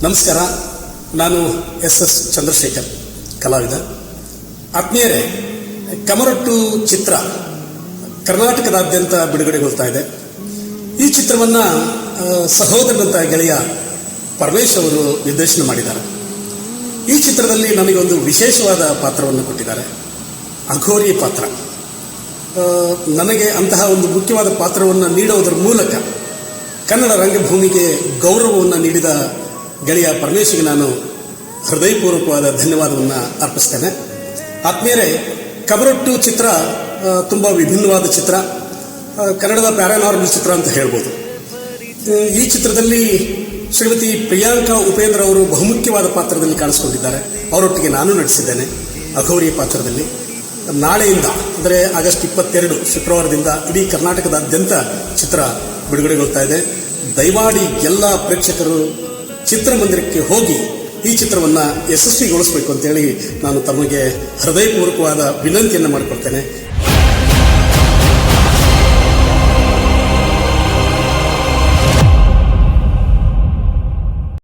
ನಮಸ್ಕಾರ. ನಾನು ಎಸ್ ಚಂದ್ರಶೇಖರ್, ಕಲಾವಿದ. ಆತ್ಮೀಯರೇ, ಕಮರೊಟ್ಟು ಚಿತ್ರ ಕರ್ನಾಟಕದಾದ್ಯಂತ ಬಿಡುಗಡೆಗೊಳ್ತಾ ಇದೆ. ಈ ಚಿತ್ರವನ್ನು ಸಹೋದರನಂತ ಗೆಳೆಯ ಪರಮೇಶ್ ಅವರು ನಿರ್ದೇಶನ ಮಾಡಿದ್ದಾರೆ. ಈ ಚಿತ್ರದಲ್ಲಿ ನನಗೊಂದು ವಿಶೇಷವಾದ ಪಾತ್ರವನ್ನು ಕೊಟ್ಟಿದ್ದಾರೆ, ಅಘೋರಿ ಪಾತ್ರ. ನನಗೆ ಅಂತಹ ಒಂದು ಮುಖ್ಯವಾದ ಪಾತ್ರವನ್ನು ನೀಡುವುದರ ಮೂಲಕ ಕನ್ನಡ ರಂಗಭೂಮಿಗೆ ಗೌರವವನ್ನು ನೀಡಿದ ಗೆಳೆಯ ಪರಮೇಶ್ಗೆ ನಾನು ಹೃದಯಪೂರ್ವಕವಾದ ಧನ್ಯವಾದವನ್ನು ಅರ್ಪಿಸ್ತೇನೆ. ಆತ್ಮೀಯರೇ, ಕಮರೊಟ್ಟು ಚಿತ್ರ ತುಂಬ ವಿಭಿನ್ನವಾದ ಚಿತ್ರ, ಕನ್ನಡದ ಪ್ಯಾರಾನಾರ್ಮಲ್ ಚಿತ್ರ ಅಂತ ಹೇಳ್ಬೋದು. ಈ ಚಿತ್ರದಲ್ಲಿ ಶ್ರೀಮತಿ ಪ್ರಿಯಾಂಕಾ ಉಪೇಂದ್ರ ಅವರು ಬಹುಮುಖ್ಯವಾದ ಪಾತ್ರದಲ್ಲಿ ಕಾಣಿಸ್ಕೊಂಡಿದ್ದಾರೆ. ಅವರೊಟ್ಟಿಗೆ ನಾನು ನಟಿಸಿದ್ದೇನೆ ಅಘೋರಿ ಪಾತ್ರದಲ್ಲಿ. ನಾಳೆಯಿಂದ ಅಂದರೆ ಆಗಸ್ಟ್ 22 ಶುಕ್ರವಾರದಿಂದ ಇಡೀ ಕರ್ನಾಟಕದಾದ್ಯಂತ ಚಿತ್ರ ಬಿಡುಗಡೆಗೊಳ್ತಾ ಇದೆ. ದಯಮಾಡಿ ಎಲ್ಲ ಪ್ರೇಕ್ಷಕರು ಚಿತ್ರಮಂದಿರಕ್ಕೆ ಹೋಗಿ ಈ ಚಿತ್ರವನ್ನು ಯಶಸ್ವಿಗೊಳಿಸಬೇಕು ಅಂತೇಳಿ ನಾನು ತಮಗೆ ಹೃದಯಪೂರ್ವಕವಾದ ವಿನಂತಿಯನ್ನು ಮಾಡಿಕೊಳ್ತೇನೆ.